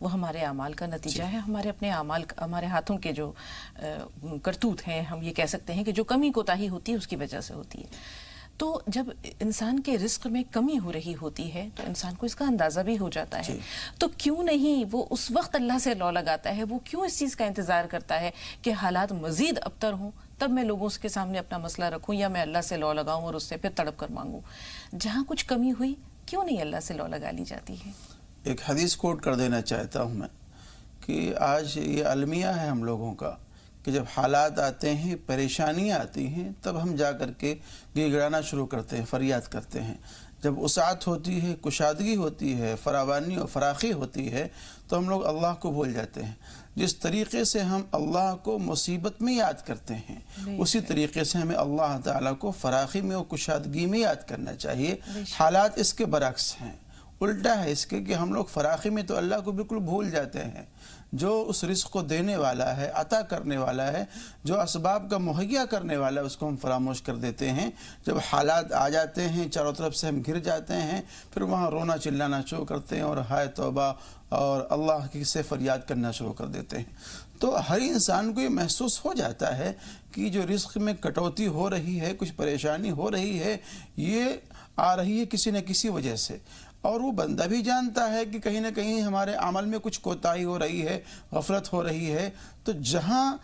وہ ہمارے اعمال کا نتیجہ ہے، ہمارے اپنے اعمال، ہمارے ہاتھوں کے جو کرتوت ہیں، ہم یہ کہہ سکتے ہیں کہ جو کمی کوتاہی ہوتی ہے اس کی وجہ سے ہوتی ہے۔ تو جب انسان کے رزق میں کمی ہو رہی ہوتی ہے تو انسان کو اس کا اندازہ بھی ہو جاتا ہے، تو کیوں نہیں وہ اس وقت اللہ سے لو لگاتا ہے، وہ کیوں اس چیز کا انتظار کرتا ہے کہ حالات مزید ابتر ہوں تب میں لوگوں کے سامنے اپنا مسئلہ رکھوں یا میں اللہ سے لو لگاؤں اور اس سے پھر تڑپ کر مانگوں۔ جہاں کچھ کمی ہوئی کیوں نہیں اللہ سے لو لگا لی جاتی ہے؟ ایک حدیث کوٹ کر دینا چاہتا ہوں میں کہ آج یہ المیہ ہے ہم لوگوں کا کہ جب حالات آتے ہیں، پریشانیاں آتی ہیں، تب ہم جا کر کے گڑ گڑانا شروع کرتے ہیں، فریاد کرتے ہیں۔ جب وسعت ہوتی ہے، کشادگی ہوتی ہے، فراوانی اور فراخی ہوتی ہے تو ہم لوگ اللہ کو بھول جاتے ہیں۔ جس طریقے سے ہم اللہ کو مصیبت میں یاد کرتے ہیں اسی طریقے سے ہمیں اللہ تعالیٰ کو فراخی میں اور کشادگی میں یاد کرنا چاہیے۔ حالات اس کے برعکس ہیں، الٹا ہے اس کے کہ ہم لوگ فراخی میں تو اللہ کو بالکل بھول جاتے ہیں، جو اس رزق کو دینے والا ہے، عطا کرنے والا ہے، جو اسباب کا مہیا کرنے والا ہے، اس کو ہم فراموش کر دیتے ہیں۔ جب حالات آ جاتے ہیں، چاروں طرف سے ہم گر جاتے ہیں، پھر وہاں رونا چلانا شروع کرتے ہیں اور ہائے توبہ اور اللہ کی سے فریاد کرنا شروع کر دیتے ہیں۔ تو ہر انسان کو یہ محسوس ہو جاتا ہے کہ جو رزق میں کٹوتی ہو رہی ہے، کچھ پریشانی ہو رہی ہے، یہ آ رہی ہے کسی نہ کسی وجہ سے، اور وہ بندہ بھی جانتا ہے کہ کہیں نہ کہیں ہمارے عمل میں کچھ کوتاہی ہو رہی ہے، غفلت ہو رہی ہے۔ تو جہاں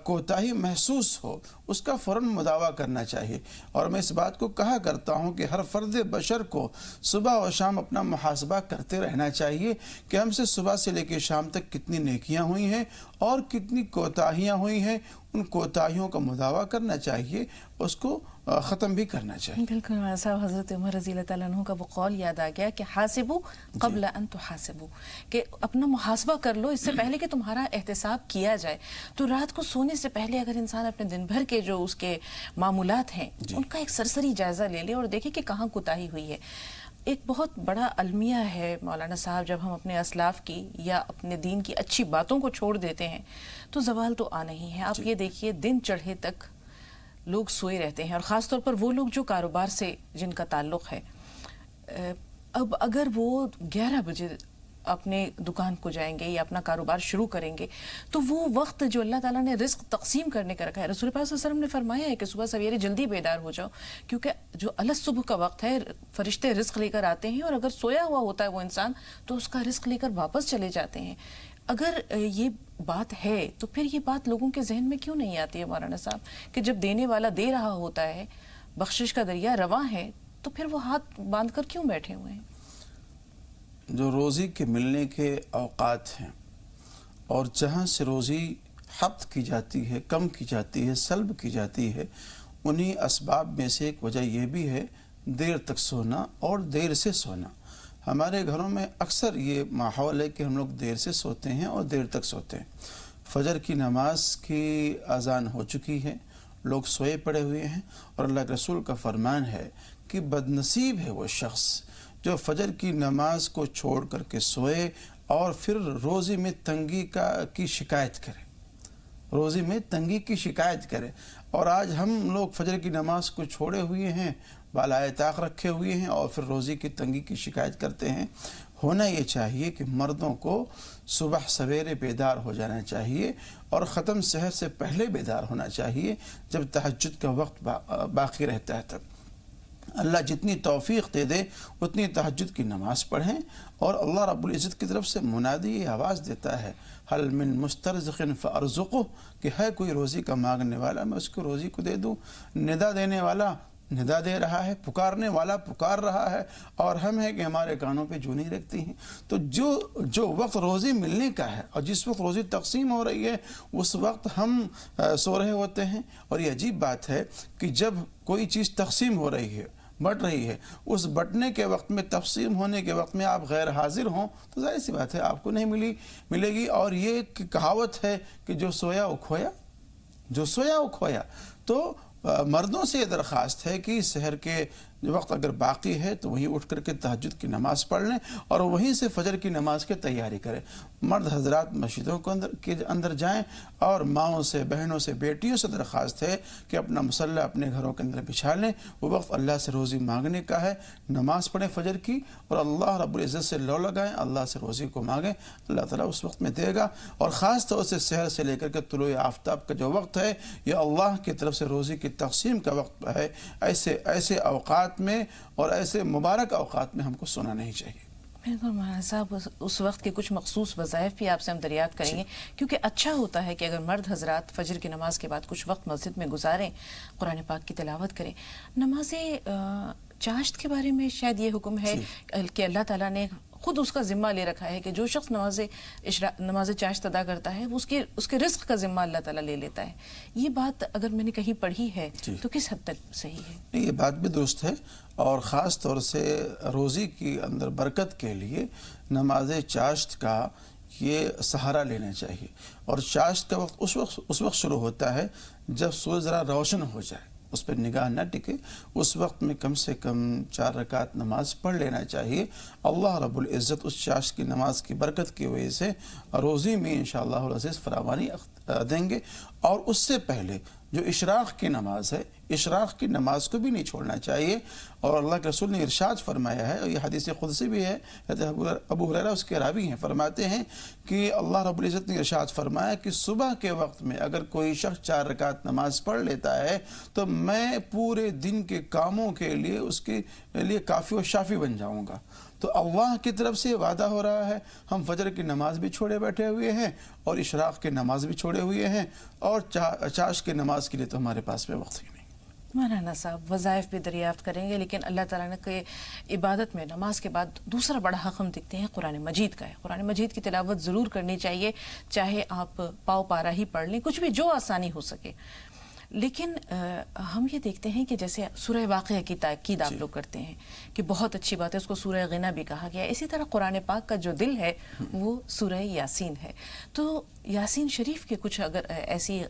کوتاہی محسوس ہو اس کا فوراً مداوع کرنا چاہیے۔ اور میں اس بات کو کہا کرتا ہوں کہ ہر فرد بشر کو صبح و شام اپنا محاسبہ کرتے رہنا چاہیے کہ ہم سے صبح سے لے کے شام تک کتنی نیکیاں ہوئی ہیں اور کتنی کوتاہیاں ہوئی ہیں۔ ان کوتاہیوں کا مداوع کرنا چاہیے، اس کو ختم بھی کرنا چاہیے۔ بالکل مولانا صاحب، حضرت عمر رضی اللہ تعالیٰ عنہ کا وہ قول یاد آ گیا کہ حاسبو قبل ان تحاسبو، کہ اپنا محاسبہ کر لو اس سے پہلے کہ تمہارا احتساب کیا جائے۔ تو رات کو سونے سے پہلے اگر انسان اپنے دن بھر کے جو اس کے معمولات ہیں ان کا ایک سرسری جائزہ لے لے اور دیکھے کہ کہاں کوتاہی ہوئی ہے۔ ایک بہت بڑا المیہ ہے مولانا صاحب، جب ہم اپنے اسلاف کی یا اپنے دین کی اچھی باتوں کو چھوڑ دیتے ہیں تو زوال تو آنا ہی ہے۔ آپ یہ دیکھیے دن چڑھے تک لوگ سوئے رہتے ہیں، اور خاص طور پر وہ لوگ جو کاروبار سے جن کا تعلق ہے، اب اگر وہ 11 بجے اپنے دکان کو جائیں گے یا اپنا کاروبار شروع کریں گے تو وہ وقت جو اللہ تعالیٰ نے رزق تقسیم کرنے کا رکھا ہے، رسول پاک صلی اللہ علیہ وسلم نے فرمایا ہے کہ صبح سویرے جلدی بیدار ہو جاؤ، کیونکہ جو صبح کا وقت ہے فرشتے رزق لے کر آتے ہیں، اور اگر سویا ہوا ہوتا ہے وہ انسان تو اس کا رزق لے کر واپس چلے جاتے ہیں۔ اگر یہ بات ہے تو پھر یہ بات لوگوں کے ذہن میں کیوں نہیں آتی ہے مولانا صاحب کہ جب دینے والا دے رہا ہوتا ہے، بخشش کا دریا رواں ہے، تو پھر وہ ہاتھ باندھ کر کیوں بیٹھے ہوئے ہیں؟ جو روزی کے ملنے کے اوقات ہیں اور جہاں سے روزی حبت کی جاتی ہے، کم کی جاتی ہے، سلب کی جاتی ہے، انہی اسباب میں سے ایک وجہ یہ بھی ہے دیر تک سونا اور دیر سے سونا۔ ہمارے گھروں میں اکثر یہ ماحول ہے کہ ہم لوگ دیر سے سوتے ہیں اور دیر تک سوتے ہیں۔ فجر کی نماز کی اذان ہو چکی ہے، لوگ سوئے پڑے ہوئے ہیں، اور اللہ کے رسول کا فرمان ہے کہ بدنصیب ہے وہ شخص جو فجر کی نماز کو چھوڑ کر کے سوئے اور پھر روزی میں تنگی کی شکایت کرے، روزی میں تنگی کی شکایت کرے۔ اور آج ہم لوگ فجر کی نماز کو چھوڑے ہوئے ہیں، بالائے طاق رکھے ہوئے ہیں اور پھر روزی کی تنگی کی شکایت کرتے ہیں۔ ہونا یہ چاہیے کہ مردوں کو صبح سویرے بیدار ہو جانا چاہیے اور ختم سحر سے پہلے بیدار ہونا چاہیے جب تہجد کا وقت باقی رہتا ہے۔ تب اللہ جتنی توفیق دے دے اتنی تہجد کی نماز پڑھیں، اور اللہ رب العزت کی طرف سے منادی یہ آواز دیتا ہے حل من مسترزق فارزقہ، کہ ہے کوئی روزی کا مانگنے والا میں اس کو روزی کو دے دوں۔ ندا دینے والا ندا دے رہا ہے، پکارنے والا پکار رہا ہے، اور ہم ہیں کہ ہمارے کانوں پہ جو نہیں رکھتی ہیں۔ تو جو وقت روزی ملنے کا ہے اور جس وقت روزی تقسیم ہو رہی ہے اس وقت ہم سو رہے ہوتے ہیں۔ اور یہ عجیب بات ہے کہ جب کوئی چیز تقسیم ہو رہی ہے، بٹ رہی ہے، اس بٹنے کے وقت میں، تقسیم ہونے کے وقت میں آپ غیر حاضر ہوں تو ظاہر سی بات ہے آپ کو نہیں ملے گی۔ اور یہ کہاوت ہے کہ جو سویا وہ کھویا، جو سویا وہ کھویا۔ تو مردوں سے یہ درخواست ہے کہ سحر کے جو وقت اگر باقی ہے تو وہیں اٹھ کر کے تہجد کی نماز پڑھ لیں اور وہیں سے فجر کی نماز کی تیاری کریں۔ مرد حضرات مسجدوں کے اندر جائیں اور ماؤں سے، بہنوں سے، بیٹیوں سے درخواست ہے کہ اپنا مصلی اپنے گھروں کے اندر بچھا لیں۔ وہ وقت اللہ سے روزی مانگنے کا ہے، نماز پڑھیں فجر کی اور اللہ رب العزت سے لو لگائیں، اللہ سے روزی کو مانگیں، اللہ تعالیٰ اس وقت میں دے گا۔ اور خاص طور سے سحر سے لے کر کے طلوع آفتاب کا جو وقت ہے یہ اللہ کی طرف سے روزی کی تقسیم کا وقت ہے۔ ایسے اوقات میں اور ایسے مبارک اوقات میں ہم کو سونا نہیں چاہیے۔ بالکل مولانا صاحب، اس وقت کے کچھ مخصوص وظائف بھی آپ سے ہم دریافت کریں گے، کیونکہ اچھا ہوتا ہے کہ اگر مرد حضرات فجر کی نماز کے بعد کچھ وقت مسجد میں گزاریں، قرآن پاک کی تلاوت کریں۔ نماز چاشت کے بارے میں شاید یہ حکم ہے کہ اللہ تعالیٰ نے خود اس کا ذمہ لے رکھا ہے کہ جو شخص نماز چاشت ادا کرتا ہے وہ اس کے رزق کا ذمہ اللہ تعالیٰ لے لیتا ہے۔ یہ بات اگر میں نے کہیں پڑھی ہے تو کس حد تک صحیح ہے؟ یہ بات بھی درست ہے، اور خاص طور سے روزی کی اندر برکت کے لیے نماز چاشت کا یہ سہارا لینا چاہیے۔ اور چاشت کا وقت اس وقت شروع ہوتا ہے جب سورج ذرا روشن ہو جائے، اس پہ نگاہ نہ ٹکے، اس وقت میں کم سے کم 4 رکعت نماز پڑھ لینا چاہیے۔ اللہ رب العزت اس چاشت کی نماز کی برکت کی وجہ سے روزی میں انشاءاللہ العزیز فراوانی دیں گے۔ اور اس سے پہلے جو اشراق کی نماز ہے، اشراق کی نماز کو بھی نہیں چھوڑنا چاہیے۔ اور اللہ کے رسول نے ارشاد فرمایا ہے، اور یہ حدیث قدسی بھی ہے، ابو ہریرہ اس کے راوی ہیں، فرماتے ہیں کہ اللہ رب العزت نے ارشاد فرمایا کہ صبح کے وقت میں اگر کوئی شخص 4 رکعت نماز پڑھ لیتا ہے تو میں پورے دن کے کاموں کے لیے اس کے لیے کافی و شافی بن جاؤں گا۔ تو اللہ کی طرف سے وعدہ ہو رہا ہے، ہم فجر کی نماز بھی چھوڑے بیٹھے ہوئے ہیں اور اشراق کی نماز بھی چھوڑے ہوئے ہیں، اور چاشت کی نماز کے لیے تو ہمارے پاس میں وقت ہی نہیں۔ مولانا صاحب، وظائف بھی دریافت کریں گے، لیکن اللہ تعالیٰ نے کہ عبادت میں نماز کے بعد دوسرا بڑا حق ہم دیکھتے ہیں قرآن مجید کا ہے۔ قرآن مجید کی تلاوت ضرور کرنی چاہیے، چاہے آپ پاؤ پارا ہی پڑھ لیں، کچھ بھی جو آسانی ہو سکے۔ لیکن ہم یہ دیکھتے ہیں کہ جیسے سورہ واقعہ کی تاکید آپ لوگ کرتے ہیں کہ بہت اچھی بات ہے، اس کو سورہ غنا بھی کہا گیا ہے، اسی طرح قرآن پاک کا جو دل ہے وہ سورہ یاسین ہے۔ تو یاسین شریف کے کچھ اگر ایسی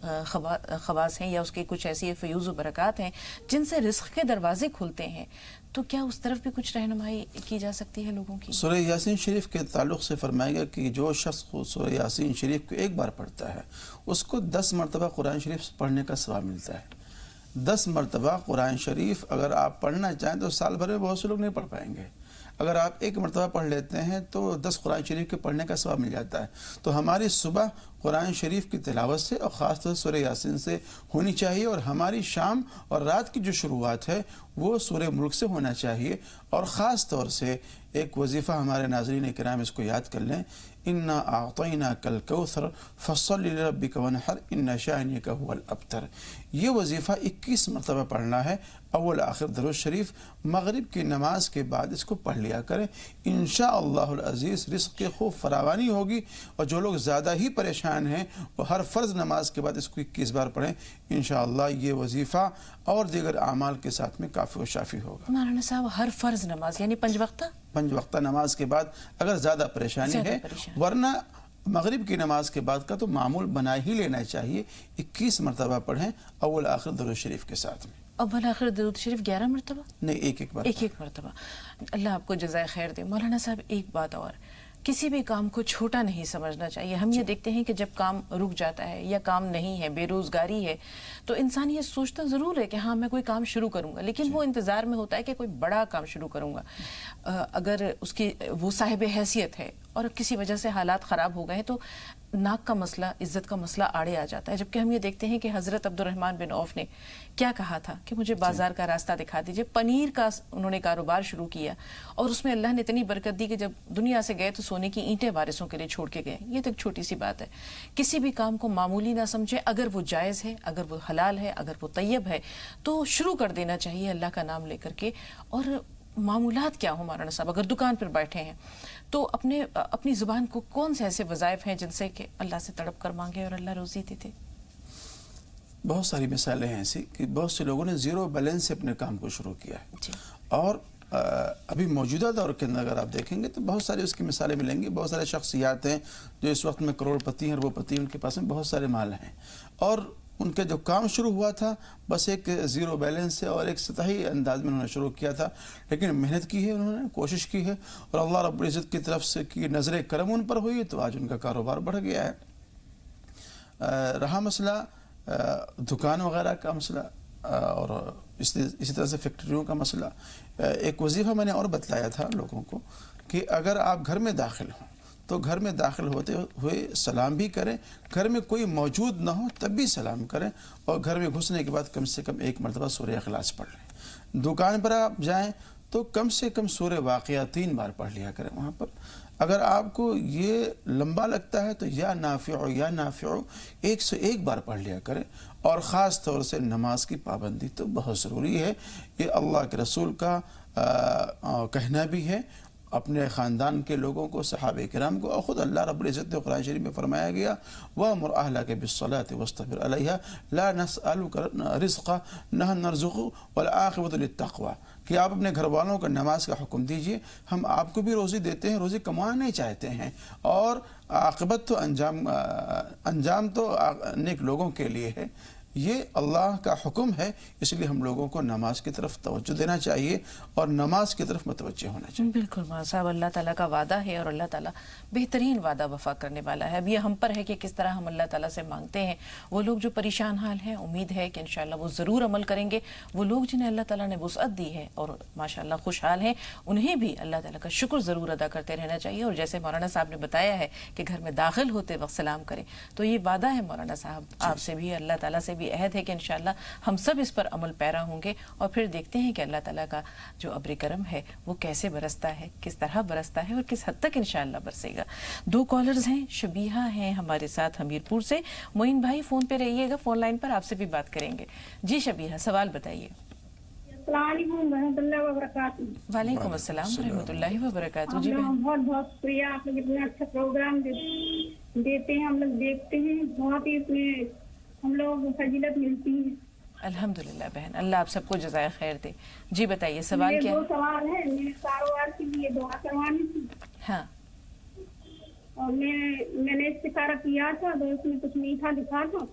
خواص ہیں یا اس کے کچھ ایسی فیوز و برکات ہیں جن سے رزق کے دروازے کھلتے ہیں، تو کیا اس طرف بھی کچھ رہنمائی کی جا سکتی ہے لوگوں کی؟ سورہ یاسین شریف کے تعلق سے فرمائے گا کہ جو شخص سورہ یاسین شریف کو ایک بار پڑھتا ہے اس کو 10 مرتبہ قرآن شریف پڑھنے کا ثواب ملتا ہے۔ 10 مرتبہ قرآن شریف اگر آپ پڑھنا چاہیں تو سال بھر میں بہت سے لوگ نہیں پڑھ پائیں گے۔ اگر آپ ایک مرتبہ پڑھ لیتے ہیں تو 10 قرآن شریف کے پڑھنے کا ثواب مل جاتا ہے۔ تو ہماری صبح قرآن شریف کی تلاوت سے اور خاص طور سے سورہ یاسین سے ہونی چاہیے، اور ہماری شام اور رات کی جو شروعات ہے وہ سورہ ملک سے ہونا چاہیے۔ اور خاص طور سے ایک وظیفہ ہمارے ناظرین کرام اس کو یاد کر لیں، انا اعطیناک الکوثر فصل لربک وانحر ان شانئک هو الابتر۔ یہ وظیفہ 21 مرتبہ پڑھنا ہے، اول آخر درود شریف، مغرب کی نماز کے بعد اس کو پڑھ لیا کریں، انشاءاللہ العزیز رزق کی خوب فراوانی ہوگی۔ اور جو لوگ زیادہ ہی پریشان ہیں وہ ہر فرض نماز کے بعد اس کو 21 بار پڑھیں، انشاءاللہ یہ وظیفہ اور دیگر اعمال کے ساتھ میں کافی و شافی ہوگا۔ مولانا صاحب، ہر فرض نماز یعنی 5 وقتہ؟ 5 وقتہ نماز کے بعد اگر زیادہ پریشانی ہے، ورنہ مغرب کی نماز کے بعد کا تو معمول بنا ہی لینا چاہیے، 21 مرتبہ پڑھیں اول آخر درود شریف کے ساتھ میں۔ اول آخر درود شریف 11 مرتبہ؟ نہیں، ایک بار، ایک مرتبہ۔ اللہ آپ کو جزائے خیر دے۔ مولانا صاحب، ایک بات اور، کسی بھی کام کو چھوٹا نہیں سمجھنا چاہیے۔ ہم یہ دیکھتے ہیں کہ جب کام رک جاتا ہے یا کام نہیں ہے، بے روزگاری ہے، تو انسان یہ سوچتا ضرور ہے کہ ہاں میں کوئی کام شروع کروں گا، لیکن وہ انتظار میں ہوتا ہے کہ کوئی بڑا کام شروع کروں گا۔ اگر اس کی وہ صاحب حیثیت ہے اور کسی وجہ سے حالات خراب ہو گئے تو ناک کا مسئلہ، عزت کا مسئلہ آڑے آ جاتا ہے۔ جبکہ ہم یہ دیکھتے ہیں کہ حضرت عبد الرحمن بن عوف نے کیا کہا تھا کہ مجھے بازار کا راستہ دکھا دیجئے۔ پنیر کا انہوں نے کاروبار شروع کیا اور اس میں اللہ نے اتنی برکت دی کہ جب دنیا سے گئے تو سونے کی اینٹیں وارثوں کے لیے چھوڑ کے گئے۔ یہ تو ایک چھوٹی سی بات ہے۔ کسی بھی کام کو معمولی نہ سمجھے، اگر وہ جائز ہے، اگر وہ حلال ہے، اگر وہ طیب ہے تو شروع کر دینا چاہیے اللہ کا نام لے کر کے۔ اور معمولات کیا ہوں مولانا صاحب، اگر دکان پر بیٹھے ہیں تو اپنی زبان کو کون سے ایسے وظائف ہیں جن سے کہ اللہ سے تڑپ کر مانگے اور اللہ روزی دیتے؟ بہت ساری مثالیں ہیں ایسی کہ بہت سے لوگوں نے زیرو بیلنس سے اپنے کام کو شروع کیا ہے۔ اور ابھی موجودہ دور کے اندر اگر آپ دیکھیں گے تو بہت ساری اس کی مثالیں ملیں گی۔ بہت سارے شخصیات ہیں جو اس وقت میں کروڑ پتی ہیں، اربوں پتی ہیں، ان کے پاس میں بہت سارے مال ہیں، اور ان کے جو کام شروع ہوا تھا بس ایک زیرو بیلنس سے اور ایک سطحی انداز میں انہوں نے شروع کیا تھا، لیکن محنت کی ہے، انہوں نے کوشش کی ہے، اور اللہ رب العزت کی طرف سے کی نظر کرم ان پر ہوئی تو آج ان کا کاروبار بڑھ گیا ہے۔ رہا مسئلہ دکان وغیرہ کا مسئلہ اور اسی طرح سے فیکٹریوں کا مسئلہ، ایک وظیفہ میں نے اور بتلایا تھا لوگوں کو کہ اگر آپ گھر میں داخل ہوں تو گھر میں داخل ہوتے ہوئے سلام بھی کریں، گھر میں کوئی موجود نہ ہو تب بھی سلام کریں، اور گھر میں گھسنے کے بعد کم سے کم ایک مرتبہ سورہ اخلاص پڑھ لیں۔ دکان پر آپ جائیں تو کم سے کم سورہ واقعہ 3 بار پڑھ لیا کریں وہاں پر۔ اگر آپ کو یہ لمبا لگتا ہے تو یا نافع 101 بار پڑھ لیا کریں، اور خاص طور سے نماز کی پابندی تو بہت ضروری ہے۔ یہ اللہ کے رسول کا کہنا بھی ہے، اپنے خاندان کے لوگوں کو، صحابہ کرام کو، اور خود اللہ رب العزت نے قرآن شریف میں فرمایا گیا وَأْمُرْ أَهْلَكَ بِالصَّلَاةِ وَاسْطَبِرْ عَلَيْهَا لَا نَسْأَلُكَ رِزْقًا نَحْنُ نَرْزُقُكَ وَالْعَاقِبَةُ لِلتَّقْوَىٰ، کہ آپ اپنے گھر والوں کو نماز کا حکم دیجئے، ہم آپ کو بھی روزی دیتے ہیں، روزی کمانا نہیں چاہتے ہیں، اور عاقبت تو انجام تو نیک لوگوں کے لیے ہے۔ یہ اللہ کا حکم ہے، اس لیے ہم لوگوں کو نماز کی طرف توجہ دینا چاہیے اور نماز کی طرف متوجہ ہونا چاہیے۔ بالکل مولانا صاحب، اللہ تعالیٰ کا وعدہ ہے اور اللہ تعالیٰ بہترین وعدہ وفا کرنے والا ہے۔ اب یہ ہم پر ہے کہ کس طرح ہم اللہ تعالیٰ سے مانگتے ہیں۔ وہ لوگ جو پریشان حال ہیں، امید ہے کہ انشاءاللہ وہ ضرور عمل کریں گے۔ وہ لوگ جنہیں اللہ تعالیٰ نے وسعت دی ہے اور ماشاءاللہ خوشحال ہیں، انہیں بھی اللہ تعالیٰ کا شکر ضرور ادا کرتے رہنا چاہیے۔ اور جیسے مولانا صاحب نے بتایا ہے کہ گھر میں داخل ہوتے وقت سلام کریں، تو یہ وعدہ ہے مولانا صاحب آپ سے بھی، اللہ تعالیٰ سے بھی عہد ہے کہ انشاءاللہ ہم سب اس پر عمل پیرا ہوں گے، اور پھر دیکھتے ہیں کہ اللہ تعالیٰ کا جو ابر کرم ہے وہ کیسے برستا ہے، کس طرح برستا ہے اور کس حد تک انشاءاللہ برسے گا۔ 2 کالرز ہیں، شبیہہ ہیں ہمارے ساتھ حمیرپور سے۔ معین بھائی فون پہ رہیے گا، فون لائن پر آپ سے بھی بات کریں گے۔ جی شبیہہ، سوال بتائیے۔ السلام علیکم ورحمۃ اللہ وبرکاتہ۔ وعلیکم السلام ورحمۃ اللہ وبرکاتہ۔ جی بہن، بہت بہت شکریہ، آپ لوگ اتنا اچھا پروگرام دیتے ہیں، ہم لوگ دیکھتے ہیں، بہت ہی اس میں ہم لوگ کو فضیلت ملتی ہے۔ الحمدللہ بہن، اللہ آپ سب کو جزائے خیر دے۔ جی بتائیے سوال کیا میرے 2 ہے؟ سوال ہیں، میرے کاروبار کے لیے دعا کروانی تھی، ہاں اور میں نے استخارہ کیا تھا تو اس میں کچھ میٹھا دکھا تھا۔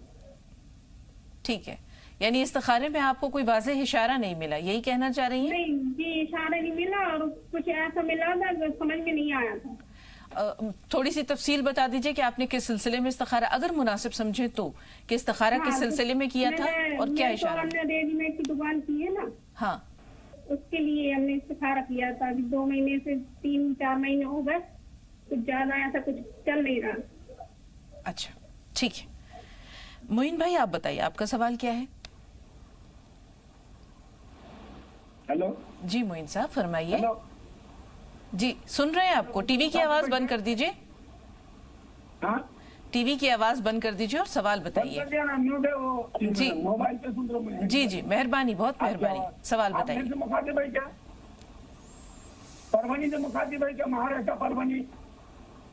ٹھیک ہے، یعنی استخارے میں آپ کو کوئی واضح اشارہ نہیں ملا، یہی کہنا چاہ رہی ہیں؟ نہیں جی، اشارہ نہیں ملا، اور کچھ ایسا ملا تھا جو سمجھ میں نہیں آیا تھا۔ تھوڑی سی تفصیل بتا دیجئے کہ آپ نے کس سلسلے میں استخارہ، اگر مناسب سمجھے تو، کہ استخارہ کس سلسلے میں کیا تھا اور کیا اشارہ؟ ہم نے ریڈی میڈ کی دکان کی ہے نا، ہاں، اس کے لیے ہم نے استخارہ کیا تھا۔ ابھی 2 مہینے سے 3-4 مہینے ہو گئے، کچھ زیادہ ایسا کچھ چل نہیں رہا۔ اچھا ٹھیک ہے۔ معین بھائی آپ بتائیے آپ کا سوال کیا ہے؟ ہیلو جی معین صاحب فرمائیے۔ ہیلو، جی سن رہے ہیں آپ کو، ٹی وی کی آواز بند کر دیجئے، ہاں ٹی وی کی آواز بند کر دیجئے اور سوال بتائیے۔ جی موبائل پہ سن رہا ہوں میں۔ جی جی مہربانی، بہت مہربانی، سوال آپ بتائیے۔ سے مخاطب ہے کیا؟ پروانی سے مخاطب ہے کیا؟ مہاراشٹر پروانی،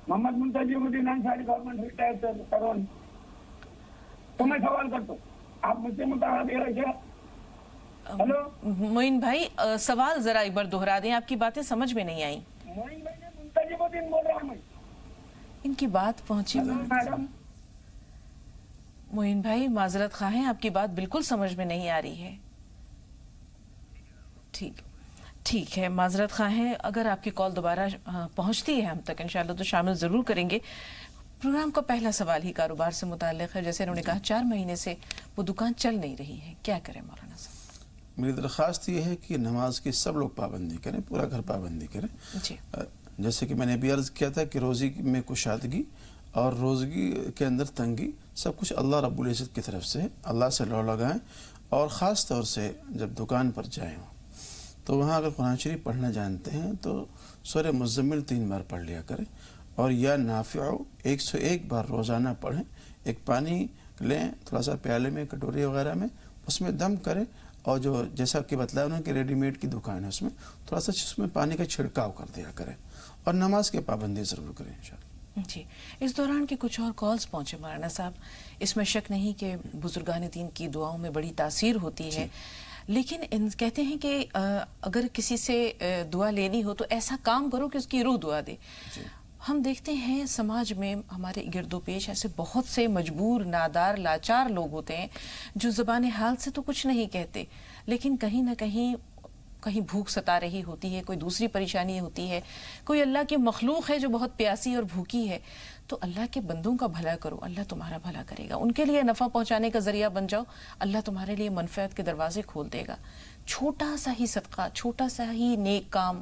محمد منتظر الدین انصاری، گورنمنٹ ریٹائر پروانی۔ تو میں سوال کرتا ہوں، آپ مجھ سے مطالعہ دے رہے کیا؟ ہیلو معین بھائی سوال ذرا ایک بار دہرا دیں، آپ کی باتیں سمجھ میں نہیں آئیں۔ موین بھائی نے منتظر الدین بول رہا ہوں میں۔ ان کی بات پہنچی ہیلو میڈم، معین بھائی معذرت خواہ ہیں، آپ کی بات بالکل سمجھ میں نہیں آ رہی ہے۔ ٹھیک ہے، معذرت خواہ ہیں، اگر آپ کی کال دوبارہ پہنچتی ہے ہم تک انشاءاللہ تو شامل ضرور کریں گے۔ پروگرام کا پہلا سوال ہی کاروبار سے متعلق ہے، جیسے انہوں نے کہا 4 مہینے سے وہ دکان چل نہیں رہی ہے، کیا کریں مولانا صاحب؟ میری درخواست یہ ہے کہ نماز کی سب لوگ پابندی کریں، پورا گھر پابندی کریں۔ جی جیسے کہ میں نے بھی عرض کیا تھا کہ روزی میں کشادگی اور روزگی کے اندر تنگی سب کچھ اللہ رب العزت کی طرف سے ہے، اللہ سے لو لگائیں، اور خاص طور سے جب دکان پر جائیں تو وہاں اگر قرآن شریف پڑھنا جانتے ہیں تو سورہ مزمل 3 بار پڑھ لیا کریں، اور یا نافع 101 بار روزانہ پڑھیں۔ ایک پانی لیں تھوڑا سا پیالے میں، کٹوری وغیرہ میں، اس میں دم کریں، اور جو جیسا کہ بتلایا انہوں نے کہ ریڈی میڈ کی دکان ہے اس میں تھوڑا سا اس میں پانی کا چھڑکاؤ کر دیا کریں، اور نماز کی پابندی ضرور کریں انشاءاللہ۔ جی، اس دوران کے کچھ اور کالز پہنچے مولانا صاحب، اس میں شک نہیں کہ بزرگان دین کی دعاؤں میں بڑی تاثیر ہوتی ہے، لیکن کہتے ہیں کہ اگر کسی سے دعا لینی ہو تو ایسا کام کرو کہ اس کی روح دعا دے۔ ہم دیکھتے ہیں سماج میں ہمارے گرد و پیش ایسے بہت سے مجبور، نادار، لاچار لوگ ہوتے ہیں جو زبان حال سے تو کچھ نہیں کہتے، لیکن کہیں نہ کہیں بھوک ستا رہی ہوتی ہے، کوئی دوسری پریشانی ہوتی ہے، کوئی اللہ کی مخلوق ہے جو بہت پیاسی اور بھوکی ہے. تو اللہ کے بندوں کا بھلا کرو، اللہ تمہارا بھلا کرے گا. ان کے لیے نفع پہنچانے کا ذریعہ بن جاؤ، اللہ تمہارے لیے منفعت کے دروازے کھول دے گا. چھوٹا سا ہی صدقہ، چھوٹا سا ہی نیک کام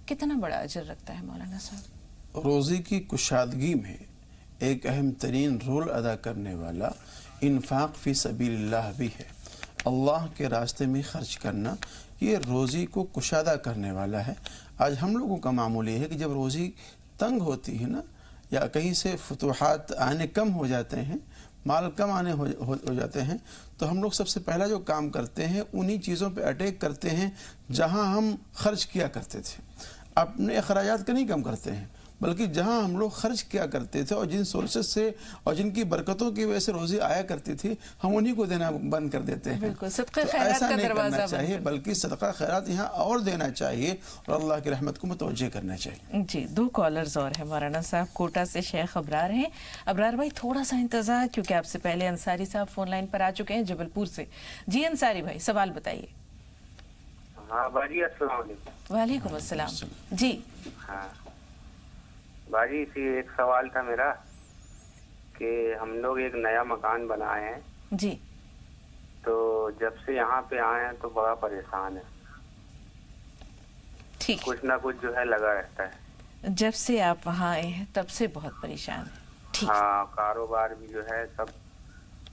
کتنا بڑا اجر رکھتا ہے مولانا صاحب. روزی کی کشادگی میں ایک اہم ترین رول ادا کرنے والا انفاق فی سبیل اللہ بھی ہے. اللہ کے راستے میں خرچ کرنا یہ روزی کو کشادہ کرنے والا ہے. آج ہم لوگوں کا معمول یہ ہے کہ جب روزی تنگ ہوتی ہے نا، یا کہیں سے فتوحات آنے کم ہو جاتے ہیں، مال کم آنے ہو جاتے ہیں، تو ہم لوگ سب سے پہلا جو کام کرتے ہیں انہی چیزوں پہ اٹیک کرتے ہیں جہاں ہم خرچ کیا کرتے تھے. اپنے اخراجات کا نہیں کم کرتے ہیں، بلکہ جہاں ہم لوگ خرچ کیا کرتے تھے اور جن سورسز سے اور جن کی برکتوں کی وجہ سے روزی آیا کرتی تھی، ہم انہی کو دینا بند کر دیتے ہیں. بالکل صدقہ تو خیرات ایسا کا نہیں دروازہ کرنا بند چاہیے، کر بلکہ صدقہ خیرات یہاں اور دینا چاہیے اور اللہ کی رحمت کو متوجہ کرنا چاہیے. جی 2 کالرز اور ہیں مولانا صاحب. کوٹا سے شیخ ابرار ہیں. ابرار بھائی تھوڑا سا انتظار، کیونکہ آپ سے پہلے انصاری صاحب فون لائن پر آ چکے ہیں جبل پور سے. جی انصاری بھائی سوال بتائیے. ہاں باجی السلام علیکم. وعلیکم السلام. جی ہاں باجی اسی ایک سوال تھا میرا کہ ہم لوگ ایک نیا مکان بنائے ہیں، جی تو جب سے یہاں پہ آئے ہیں تو بڑا پریشان ہے، ٹھیک. کچھ نہ کچھ جو ہے لگا رہتا ہے. جب سے آپ وہاں آئے ہیں تب سے بہت پریشان ہیں. ٹھیک ہاں کاروبار بھی جو ہے سب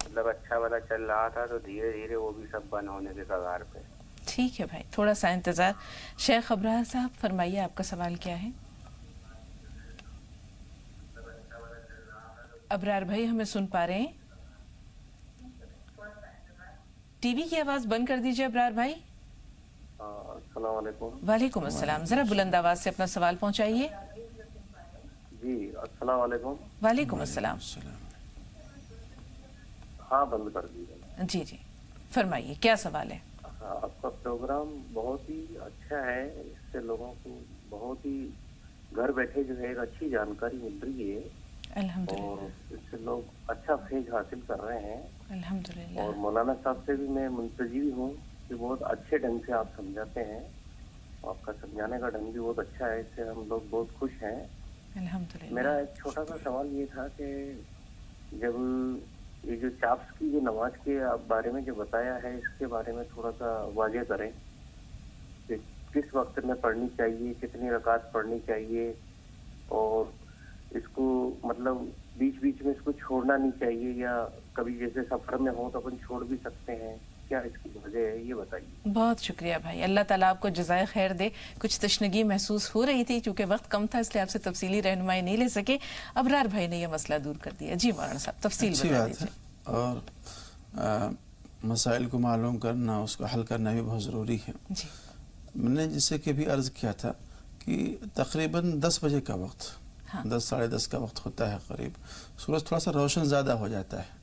مطلب اچھا والا چل رہا تھا، تو دھیرے دھیرے وہ بھی سب بند ہونے کے کگار پہ. ٹھیک ہے بھائی، تھوڑا سا انتظار. شیخ ابرار صاحب فرمائیے آپ کا سوال کیا ہے. ابرار بھائی ہمیں سن پا رہے ہیں؟ ٹی وی کی آواز بند کر دیجئے ابرار بھائی. السلام علیکم. وعلیکم السلام. ذرا بلند آواز سے اپنا سوال پہنچائیے. جی السلام علیکم. وعلیکم السلام. ہاں بند کر دیجیے. جی جی فرمائیے کیا سوال ہے. آپ کا پروگرام بہت ہی اچھا ہے، اس سے لوگوں کو بہت ہی گھر بیٹھے جو ہے ایک اچھی جانکاری مل رہی ہے، الحمدللہ، اور اس سے لوگ اچھا فیض حاصل کر رہے ہیں. الحمدللہ. اور مولانا صاحب سے بھی میں منتظر ہوں کہ بہت اچھے ڈھنگ سے آپ سمجھاتے ہیں، آپ کا سمجھانے کا ڈھنگ بھی بہت اچھا ہے، اس سے ہم لوگ بہت خوش ہیں. الحمدللہ. میرا ایک چھوٹا سا سوال یہ تھا کہ جب یہ جو چاپس کی جو نماز کے بارے میں جو بتایا ہے، اس کے بارے میں تھوڑا سا واضح کریں کہ کس وقت میں پڑھنی چاہیے، کتنی رکعت پڑھنی چاہیے، اور اس کو مطلب بیچ بیچ میں اس کو چھوڑنا نہیں چاہیے، یا کبھی جیسے سفر میں ہو تو اپن چھوڑ بھی سکتے ہیں، کیا اس کی وجہ ہے یہ بتائیے. بہت شکریہ بھائی، اللہ تعالیٰ آپ کو جزائے خیر دے. کچھ تشنگی محسوس ہو رہی تھی، چونکہ وقت کم تھا اس لیے آپ سے تفصیلی رہنمائی نہیں لے سکے. ابرار بھائی نے یہ مسئلہ دور کر دیا. جی مولانا صاحب تفصیل اچھی بتا بات ہے، دیجیے. اور مسائل کو معلوم کرنا، اس کو حل کرنا بھی بہت ضروری ہے. جی میں نے جسے کہ بھی عرض کیا تھا کہ تقریباً 10 بجے کا وقت، 10 ساڑھے 10 کا وقت ہوتا ہے قریب، سورج تھوڑا سا روشن زیادہ ہو جاتا ہے،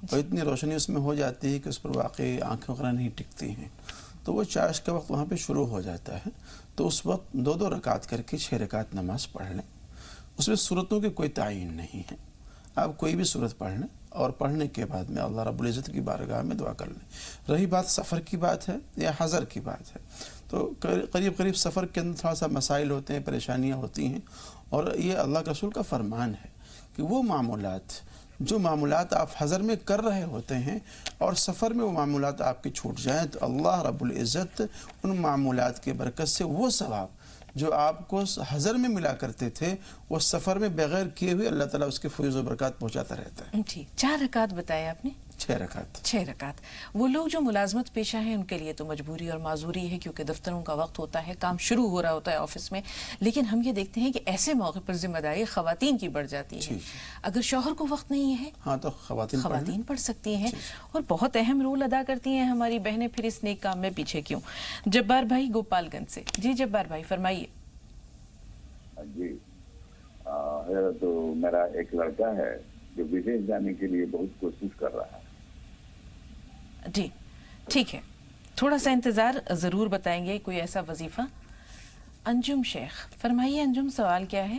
اور اتنی روشنی اس میں ہو جاتی ہے کہ اس پر واقعی آنکھیں وغیرہ نہیں ٹکتی ہیں، تو وہ چاشت کا وقت وہاں پہ شروع ہو جاتا ہے. تو اس وقت 2 رکعت کر کے 6 رکعت نماز پڑھ لیں. اس میں صورتوں کے کوئی تعین نہیں ہے، آپ کوئی بھی صورت پڑھ لیں، اور پڑھنے کے بعد میں اللہ رب العزت کی بارگاہ میں دعا کر لیں. رہی بات سفر کی بات ہے یا حضر کی بات ہے، تو قریب سفر کے اندر تھوڑا سا مسائل ہوتے ہیں، پریشانیاں ہوتی ہیں، اور یہ اللہ کے رسول کا فرمان ہے کہ وہ جو معمولات آپ حضر میں کر رہے ہوتے ہیں اور سفر میں وہ معمولات آپ کے چھوٹ جائیں، تو اللہ رب العزت ان معمولات کے برکت سے وہ ثواب جو آپ کو حضر میں ملا کرتے تھے، وہ سفر میں بغیر کیے ہوئے اللہ تعالیٰ اس کے فیض و برکات پہنچاتا رہتا ہے. جی 4 رکعت بتایا آپ نے. 6 رکعت. 6 رکعت. وہ لوگ جو ملازمت پیشہ ہیں ان کے لیے تو مجبوری اور معذوری ہے، کیونکہ دفتروں کا وقت ہوتا ہے، کام شروع ہو رہا ہوتا ہے آفس میں. لیکن ہم یہ دیکھتے ہیں کہ ایسے موقع پر ذمہ داری خواتین کی بڑھ جاتی ہے. اگر شوہر کو وقت نہیں ہے ہاں تو خواتین پڑھ سکتی ہیں، اور بہت اہم رول ادا کرتی ہیں ہماری بہنیں. پھر اس نیک کام میں پیچھے کیوں. جبار بھائی گوپال گنج سے. جی جبار بھائی فرمائیے. جی تو میرا ایک لڑکا ہے جو بدیش جانے کے لیے بہت کوشش کر رہا ہے. جی ٹھیک ہے، تھوڑا سا انتظار، ضرور بتائیں گے کوئی ایسا وظیفہ. انجم شیخ فرمائیے. انجم سوال کیا ہے؟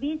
20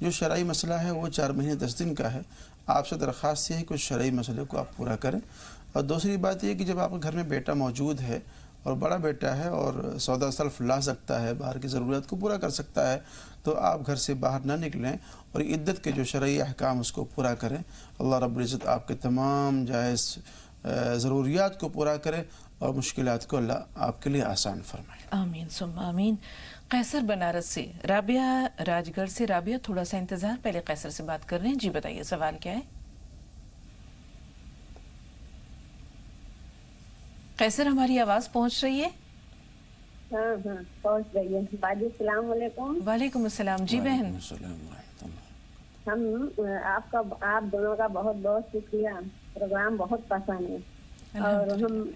جو شرعی مسئلہ ہے وہ 4 مہینے 10 دن کا ہے. آپ سے درخواست یہ ہے کہ اس شرعی مسئلے کو آپ پورا کریں. اور دوسری بات یہ کہ جب آپ کے گھر میں بیٹا موجود ہے اور بڑا بیٹا ہے اور سودا سلف لا سکتا ہے، باہر کی ضرورت کو پورا کر سکتا ہے، تو آپ گھر سے باہر نہ نکلیں اور عدت کے جو شرعی احکام اس کو پورا کریں. اللہ رب العزت آپ کے تمام جائز ضروریات کو پورا کرے اور مشکلات کو اللہ آپ کے لیے آسان فرمائے. آمین ثم آمین. قیصر بنارس سے رابعہ راج گڑھ سے. رابعہ تھوڑا سا انتظار، پہلے قیصر سے بات کر رہے ہیں. جی بتائیے سوال کیا ہے؟ قیصر ہماری آواز پہنچ رہی ہے؟ ہاں پہنچ رہی ہے. باجی السلام علیکم. وعلیکم السلام. جی بہن. ہم آپ دونوں کا بہت بہت شکریہ. پروگرام بہت پسند ہے. اور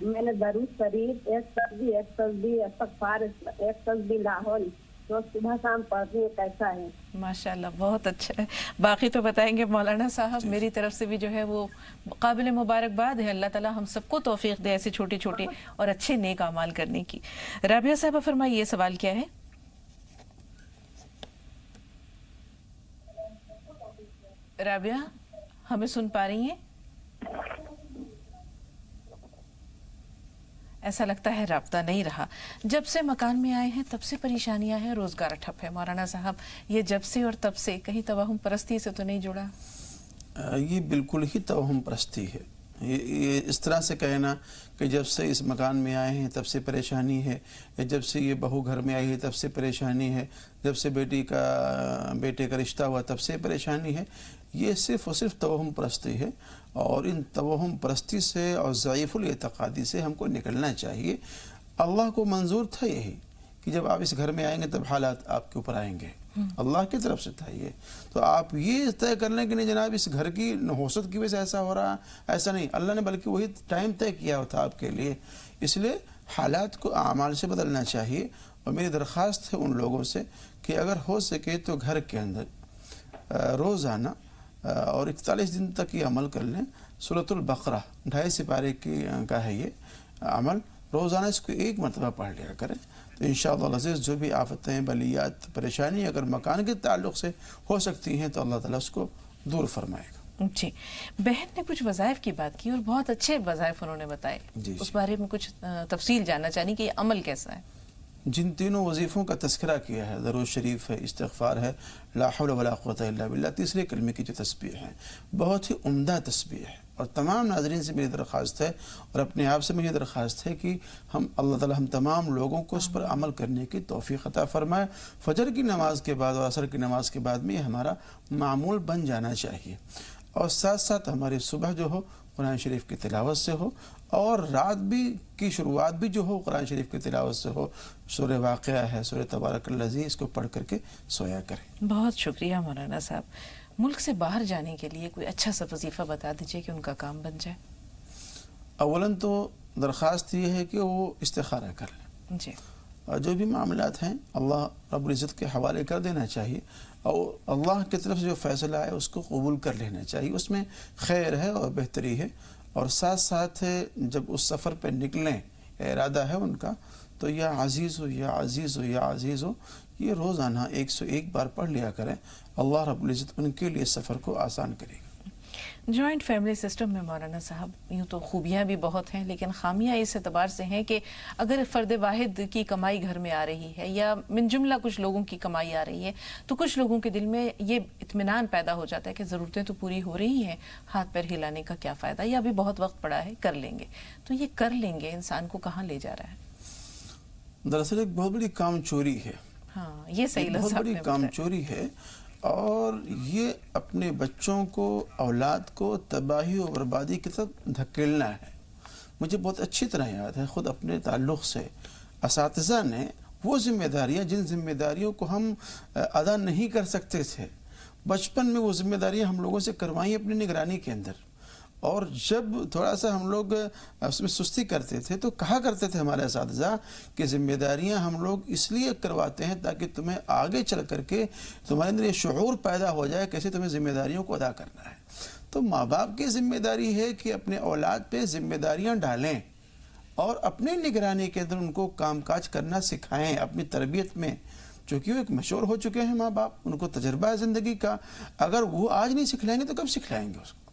میں نے درود شریف ایک تسبیح استغفار ایک تسبیح لاہور تو صبح شام پڑھتی ہے. کیسا ہے؟ ماشاءاللہ بہت اچھا ہے. باقی تو بتائیں گے مولانا صاحب. میری طرف سے بھی جو ہے وہ قابل مبارکباد ہے. اللہ تعالیٰ ہم سب کو توفیق دے ایسے چھوٹے چھوٹے اور اچھے نیک اعمال کرنے کی. رابعہ صاحبہ فرمائیے یہ سوال کیا ہے؟ رابعہ ہمیں سن پا رہی ہیں؟ ایسا لگتا ہے رابطہ نہیں رہا. جب سے مکان میں آئے ہیں تب سے پریشانیاں ہیں، روزگار ٹھپ ہے. مولانا صاحب یہ جب سے اور تب سے کہیں توہم پرستی سے تو نہیں جڑا؟ یہ بالکل ہی توہم پرستی ہے. یہ اس طرح سے کہنا کہ جب سے اس مکان میں آئے ہیں تب سے پریشانی ہے، یا جب سے یہ بہو گھر میں آئی ہے تب سے پریشانی ہے، جب سے بیٹے کا رشتہ ہوا تب سے پریشانی ہے، یہ صرف اور صرف توہم پرستی ہے. اور ان توہم پرستی سے اور ضعیف الاعتقادی سے ہم کو نکلنا چاہیے. اللہ کو منظور تھا یہی کہ جب آپ اس گھر میں آئیں گے تب حالات آپ کے اوپر آئیں گے. اللہ کی طرف سے تھا یہ. تو آپ یہ طے کر لیں کہ نہیں جناب اس گھر کی نحوست کی وجہ سے ایسا ہو رہا، ایسا نہیں. اللہ نے بلکہ وہی ٹائم طے کیا ہوا تھا آپ کے لیے. اس لیے حالات کو اعمال سے بدلنا چاہیے. اور میری درخواست ہے ان لوگوں سے کہ اگر ہو سکے تو گھر کے اندر روزانہ اور 41 دن تک یہ عمل کر لیں. سورۃ البقرہ 2.5 سپارے کا ہے یہ عمل. روزانہ اس کو 1 مرتبہ پڑھ لیا کریں تو انشاءاللہ العزیز جو بھی آفتیں، بلیات، پریشانی اگر مکان کے تعلق سے ہو سکتی ہیں تو اللہ تعالیٰ اس کو دور فرمائے گا. جی بہن نے کچھ وظائف کی بات کی اور بہت اچھے وظائف انہوں نے بتائے. اس بارے میں کچھ تفصیل جاننا چاہیے کہ یہ عمل کیسا ہے. جن تینوں وظیفوں کا تذکرہ کیا ہے، درود شریف ہے، استغفار ہے، لا حول ولا قوت الا باللہ، تیسرے کلمے کی جو تسبیح ہے بہت ہی عمدہ تسبیح ہے. اور تمام ناظرین سے میری درخواست ہے اور اپنے آپ سے مجھے درخواست ہے کہ اللہ تعالی ہم تمام لوگوں کو اس پر عمل کرنے کی توفیق عطا فرمائے. فجر کی نماز کے بعد اور عصر کی نماز کے بعد میں یہ ہمارا معمول بن جانا چاہیے. اور ساتھ ساتھ ہماری صبح جو ہو قرآن شریف کی تلاوت سے ہو اور رات بھی کی شروعات بھی جو ہو قرآن شریف کی تلاوت سے ہو. سورہ واقعہ ہے، سورہ تبارک الذی، اس کو پڑھ کر کے سویا کریں. بہت شکریہ مولانا صاحب. ملک سے باہر جانے کے لیے کوئی اچھا سا وظیفہ بتا دیجئے کہ ان کا کام بن جائے. اولاً تو درخواست یہ ہے کہ وہ استخارہ کر لیں. جی. جو بھی معاملات ہیں اللہ رب العزت کے حوالے کر دینا چاہیے اور اللہ کی طرف سے جو فیصلہ ہے اس کو قبول کر لینا چاہیے. اس میں خیر ہے اور بہتری ہے. اور ساتھ ساتھ جب اس سفر پہ نکلیں، ارادہ ہے ان کا، تو یا عزیز ہو یا عزیز ہو یا عزیز ہو یہ روزانہ 101 بار پڑھ لیا کریں. اللہ رب العزت ان کے لیے سفر کو آسان کرے گا. جوائنٹ فیملی سسٹم میں مولانا صاحب یوں تو خوبیاں بھی بہت ہیں لیکن خامیاں اس اعتبار سے ہیں کہ اگر فرد واحد کی کمائی گھر میں آ رہی ہے یا من جملہ کچھ لوگوں کی کمائی آ رہی ہے تو کچھ لوگوں کے دل میں یہ اطمینان پیدا ہو جاتا ہے کہ ضرورتیں تو پوری ہو رہی ہیں، ہاتھ پیر ہلانے کا کیا فائدہ، یا ابھی بہت وقت پڑا ہے کر لیں گے. تو یہ کر لیں گے انسان کو کہاں لے جا رہا ہے؟ دراصل ایک بہت بڑی کام چوری ہے. ہاں یہ صحیح لفظ بہت بڑی کام چوری ہے اور یہ اپنے بچوں کو، اولاد کو تباہی و بربادی کی طرف دھکیلنا ہے. مجھے بہت اچھی طرح یاد ہے خود اپنے تعلق سے اساتذہ نے وہ ذمہ داریاں جن ذمہ داریوں کو ہم ادا نہیں کر سکتے تھے بچپن میں، وہ ذمہ داریاں ہم لوگوں سے کروائیں اپنی نگرانی کے اندر. اور جب تھوڑا سا ہم لوگ اس میں سستی کرتے تھے تو کہا کرتے تھے ہمارے اساتذہ کہ ذمہ داریاں ہم لوگ اس لیے کرواتے ہیں تاکہ تمہیں آگے چل کر کے تمہارے اندر یہ شعور پیدا ہو جائے کیسے تمہیں ذمہ داریوں کو ادا کرنا ہے. تو ماں باپ کی ذمہ داری ہے کہ اپنے اولاد پہ ذمہ داریاں ڈالیں اور اپنی نگرانی کے اندر ان کو کام کاج کرنا سکھائیں. اپنی تربیت میں چونکہ وہ ایک مشہور ہو چکے ہیں ماں باپ، ان کو تجربہ ہے زندگی کا. اگر وہ آج نہیں سکھلائیں گے تو کب سکھلائیں گے اس کو؟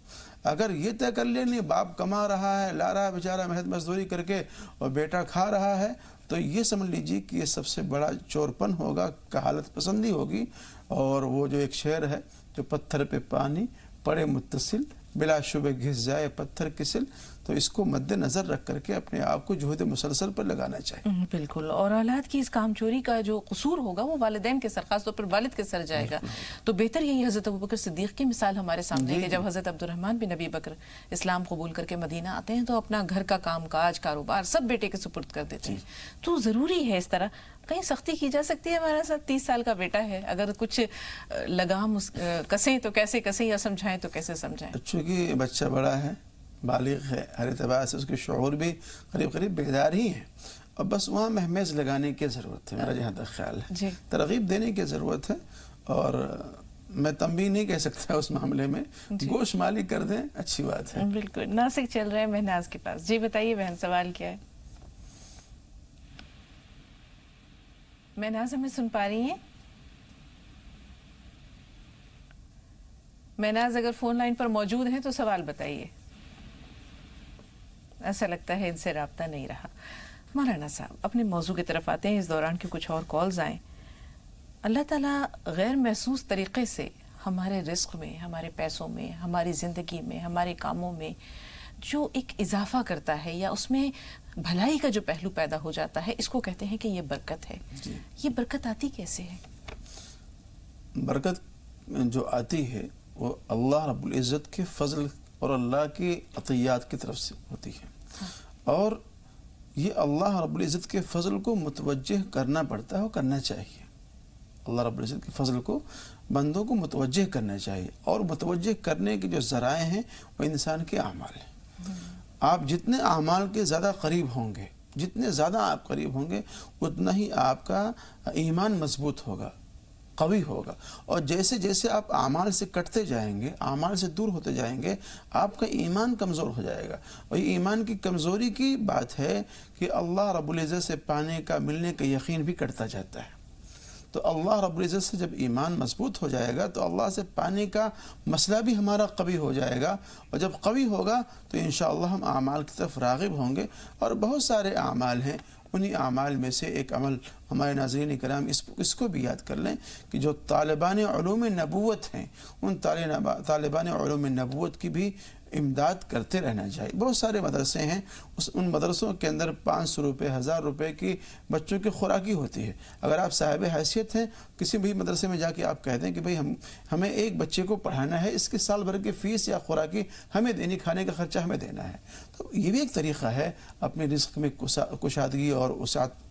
اگر یہ طے کر لیں نہیں باپ کما رہا ہے، لا رہا ہے بیچارہ محنت مزدوری کر کے اور بیٹا کھا رہا ہے، تو یہ سمجھ لیجیے کہ یہ سب سے بڑا چورپن ہوگا، کہالت پسندی ہوگی. اور وہ جو ایک شعر ہے جو پتھر پہ پانی پڑے متصل بلا شبہ گھس جائے پتھر کسل، تو اس کو مد نظر رکھ کر کے اپنے آپ کو جہد مسلسل پر لگانا چاہیے. بالکل. اور اولاد کی اس کام چوری کا جو قصور ہوگا وہ والدین کے سر، خاص طور پر والد کے سر جائے گا. تو بہتر یہی حضرت ابوبکر صدیق کی مثال ہمارے سامنے ہے کہ جب حضرت عبد الرحمن بن ابی بکر اسلام قبول کر کے مدینہ آتے ہیں تو اپنا گھر کا کام کاج کاروبار سب بیٹے کے سپرد کر دیتے ہیں. تو ضروری ہے اس طرح کہیں سختی کی جا سکتی ہے؟ ہمارا ساتھ 30 سال کا بیٹا ہے، اگر کچھ لگام کسیں تو کیسے کسیں، یا سمجھائیں تو کیسے سمجھائیں؟ چونکہ بچہ بڑا ہے، بالغ ہے، ہر اعتبار سے اس کے شعور بھی قریب قریب بیدار ہی ہے، اور بس وہاں مہمیز لگانے کی ضرورت ہے. میرا جہاں تک خیال ہے ترغیب دینے کی ضرورت ہے. اور میں تنبیہ نہیں کہہ سکتا اس معاملے میں، گوش مالی کر دیں اچھی بات ہے. بالکل. ناسک چل رہے ہیں مہناز کے پاس. جی بتائیے بہن، سوال کیا ہے؟ مہناز ہمیں سن پا رہی ہیں؟ مہناز اگر فون لائن پر موجود ہیں تو سوال بتائیے. ایسا لگتا ہے ان سے رابطہ نہیں رہا. مولانا صاحب اپنے موضوع کی طرف آتے ہیں اس دوران کے کچھ اور کالز آئیں. اللہ تعالیٰ غیر محسوس طریقے سے ہمارے رزق میں، ہمارے پیسوں میں، ہماری زندگی میں، ہمارے کاموں میں جو ایک اضافہ کرتا ہے یا اس میں بھلائی کا جو پہلو پیدا ہو جاتا ہے، اس کو کہتے ہیں کہ یہ برکت ہے. یہ برکت آتی کیسے ہے؟ برکت جو آتی ہے وہ اللہ رب العزت کے فضل اور اللہ کی عطیات کی طرف سے ہوتی ہے. اور یہ اللہ رب العزت کے فضل کو متوجہ کرنا پڑتا ہے اور کرنا چاہیے. اللہ رب العزت کے فضل کو بندوں کو متوجہ کرنا چاہیے، اور متوجہ کرنے کے جو ذرائع ہیں وہ انسان کے اعمال ہیں. آپ جتنے اعمال کے زیادہ قریب ہوں گے، جتنے زیادہ آپ قریب ہوں گے، اتنا ہی آپ کا ایمان مضبوط ہوگا، قوی ہوگا. اور جیسے جیسے آپ اعمال سے کٹتے جائیں گے، اعمال سے دور ہوتے جائیں گے، آپ کا ایمان کمزور ہو جائے گا. اور یہ ایمان کی کمزوری کی بات ہے کہ اللہ رب العزت سے پانے کا، ملنے کا یقین بھی کٹتا جاتا ہے. تو اللہ رب العزت سے جب ایمان مضبوط ہو جائے گا تو اللہ سے پانے کا مسئلہ بھی ہمارا قوی ہو جائے گا. اور جب قوی ہوگا تو انشاءاللہ ہم اعمال کی طرف راغب ہوں گے. اور بہت سارے اعمال ہیں، انہی اعمال میں سے ایک عمل ہمارے ناظرین کرام اس کو بھی یاد کر لیں کہ جو طالبان علوم نبوت ہیں، ان طالبان علوم نبوت کی بھی امداد کرتے رہنا چاہیے. بہت سارے مدرسے ہیں، ان مدرسوں کے اندر 500 روپے 1000 روپے کی بچوں کی خوراکی ہوتی ہے. اگر آپ صاحب حیثیت ہیں، کسی بھی مدرسے میں جا کے آپ کہہ دیں کہ بھئی ہمیں ایک بچے کو پڑھانا ہے، اس کے سال بھر کی فیس یا خوراکی ہمیں دینی، کھانے کا خرچہ ہمیں دینا ہے. تو یہ بھی ایک طریقہ ہے اپنے رزق میں کشادگی اور وسعت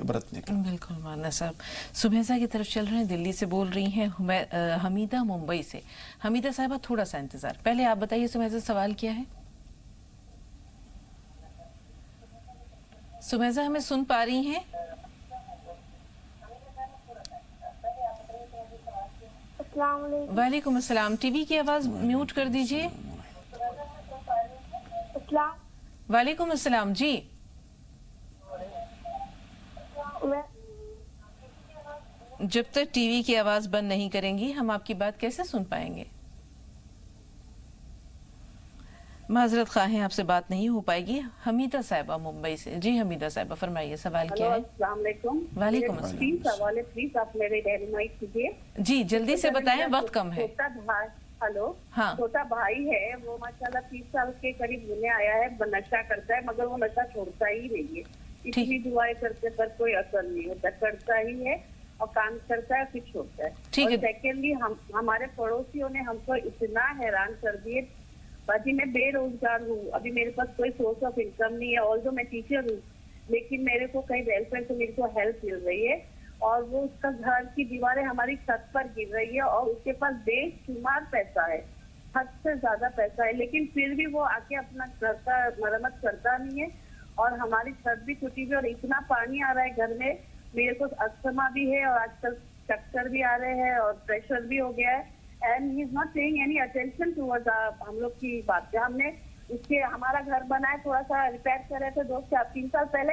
برتنے کا. بالکل. مولانا صاحب سمیزہ کی طرف چل رہے ہیں، دلی سے بول رہی ہیں، حمیدہ ممبئی سے. حمیدہ صاحبہ تھوڑا سا انتظار، پہلے آپ بتائیے سمیزہ سوال کیا ہے؟ سمیزہ ہمیں سن پا رہی ہیں؟ السلام علیکم. وعلیکم السلام. ٹی وی کی آواز میوٹ کر دیجئے. وعلیکم السلام. جی جب تک ٹی وی کی آواز بند نہیں کریں گی ہم آپ کی بات کیسے سن پائیں گے؟ معذرت خواہ ہیں، آپ سے بات نہیں ہو پائے گی. حمیدہ صاحبہ ممبئی سے. جی حمیدہ صاحبہ فرمائیے، سوال کیا ہے؟ السلام علیکم. وعلیکم السلام. سوال ہے، پلیز آپ میرے رہنمائی کیجیے. جی جلدی سے بتائیں، وقت کم ہے. ہلو. ہاں. چھوٹا بھائی ہے، وہ ماشاءاللہ 30 سال کے قریب ہونے آیا ہے، نشہ کرتا ہے مگر وہ نشہ چھوڑتا ہی نہیں ہے. اتنی دعائیں کرتے پر کوئی اثر نہیں ہوتا، کرتا ہی ہے اور کام کرتا ہے پھر چھوڑتا ہے. اور سیکنڈلی ہمارے پڑوسیوں نے ہم کو اتنا حیران کر دیے. باجی میں بے روزگار ہوں، ابھی میرے پاس کوئی سورس آف انکم نہیں ہے، آلدو میں ٹیچر ہوں، لیکن میرے کو کہیں ویلفیئر سے میرے کو ہیلپ مل رہی ہے. اور وہ اس کا گھر کی دیواریں ہماری چھت پر گر رہی ہے اور اس کے پاس بے شمار پیسہ ہے، حد سے زیادہ پیسہ ہے، لیکن پھر بھی وہ آ کے اپنا گھر کا مرمت کرتا نہیں ہے. اور ہماری چھت بھی ٹوٹی ہوئی اور اتنا پانی آ رہا ہے گھر میں، میرے کو استھما بھی ہے اور آج کل چکر بھی آ رہے ہیں اور پریشر بھی ہو گیا ہے. And he is not paying any attention toward ہم لوگ کی بات پہ. ہم نے اس کے ہمارا گھر بنا ہے، تھوڑا سا ریپیئر کر رہے تھے 2 سے 3 سال پہلے،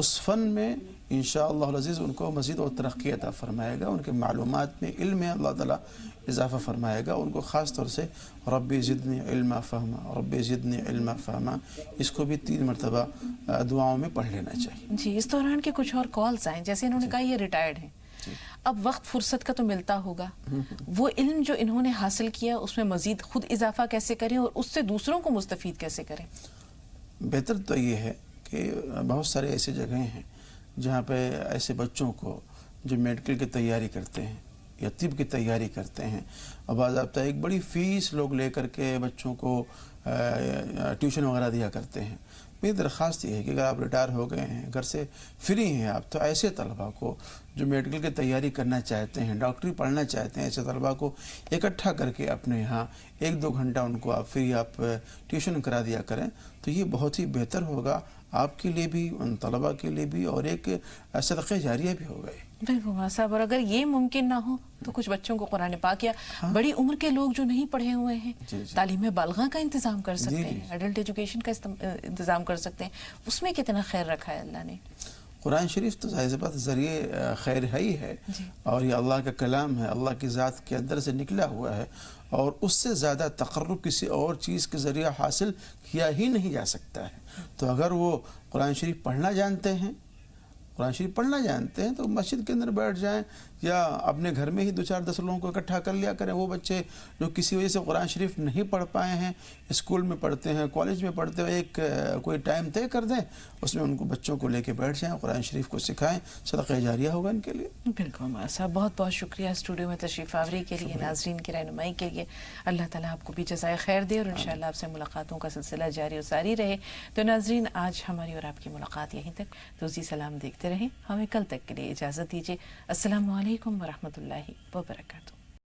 اس فن میں انشاءاللہ العزیز ان کو مزید اور ترقی عطا فرمائے گا، ان کے معلومات میں علم میں اللہ تعالیٰ اضافہ فرمائے گا، ان کو خاص طور سے ربی زدنی علما فہما، ربی زدنی علما فہما، اس کو بھی 3 مرتبہ دعاؤں میں پڑھ لینا چاہیے۔ جی، اس دوران کے کچھ اور کالز آئیں، جیسے انہوں نے کہا یہ ریٹائرڈ ہیں، اب وقت فرصت کا تو ملتا ہوگا، وہ علم جو انہوں نے حاصل کیا اس میں مزید خود اضافہ کیسے کریں اور اس سے دوسروں کو مستفید کیسے کریں؟ بہتر تو یہ ہے کہ بہت سارے ایسی جگہیں ہیں جہاں پہ ایسے بچوں کو جو میڈیکل کی تیاری کرتے ہیں یا طب کی تیاری کرتے ہیں، اور باضابطہ ایک بڑی فیس لوگ لے کر کے بچوں کو ٹیوشن وغیرہ دیا کرتے ہیں۔ میری درخواست یہ ہے کہ اگر آپ ریٹائر ہو گئے ہیں، گھر سے فری ہیں آپ، تو ایسے طلباء کو جو میڈیکل کی تیاری کرنا چاہتے ہیں، ڈاکٹری پڑھنا چاہتے ہیں، ایسے طلباء کو اکٹھا کر کے اپنے یہاں 1-2 گھنٹہ ان کو آپ فری ٹیوشن کرا دیا کریں، تو یہ بہت ہی بہتر ہوگا آپ کے لیے بھی، ان طلباء کے لیے بھی، اور ایک صدقہ جاریہ بھی ہوگا۔ بالکل صاحب، اور اگر یہ ممکن نہ ہو تو کچھ بچوں کو قرآن پاک یا بڑی عمر کے لوگ جو نہیں پڑھے ہوئے ہیں تعلیم بالغاں کا انتظام کر سکتے ہیں، ایڈلٹ ایجوکیشن کا انتظام کر سکتے ہیں، اس میں کتنا خیر رکھا ہے اللہ نے۔ قرآن شریف تو ظاہر سی بات ذریعہ خیر ہی ہے، اور یہ اللہ کا کلام ہے، اللہ کی ذات کے اندر سے نکلا ہوا ہے، اور اس سے زیادہ تقرب کسی اور چیز کے ذریعہ حاصل کیا ہی نہیں جا سکتا ہے۔ تو اگر وہ قرآن شریف پڑھنا جانتے ہیں، تو مسجد کے اندر بیٹھ جائیں، یا اپنے گھر میں ہی 2-4-10 لوگوں کو اکٹھا کر لیا کریں۔ وہ بچے جو کسی وجہ سے قرآن شریف نہیں پڑھ پائے ہیں، اسکول میں پڑھتے ہیں، کالج میں پڑھتے ہیں، ایک کوئی ٹائم طے کر دیں، اس میں ان کو بچوں کو لے کے بیٹھ جائیں، قرآن شریف کو سکھائیں، صدقہ جاریہ ہوگا ان کے لیے۔ بالکل عمر صاحب، بہت بہت شکریہ اسٹوڈیو میں تشریف آوری کے لیے، ناظرین کی رہنمائی کے لیے۔ اللہ تعالیٰ آپ کو بھی جزائے خیر دے، اور انشاءاللہ آپ سے ملاقاتوں کا سلسلہ جاری و ساری رہے۔ تو ناظرین، آج ہماری اور آپ کی ملاقات یہیں تک، تو اسی سلام دیکھتے رہیں، ہمیں کل تک کے لیے اجازت دیجیے۔ السلام علیکم ورحمۃ اللہ وبرکاتہ۔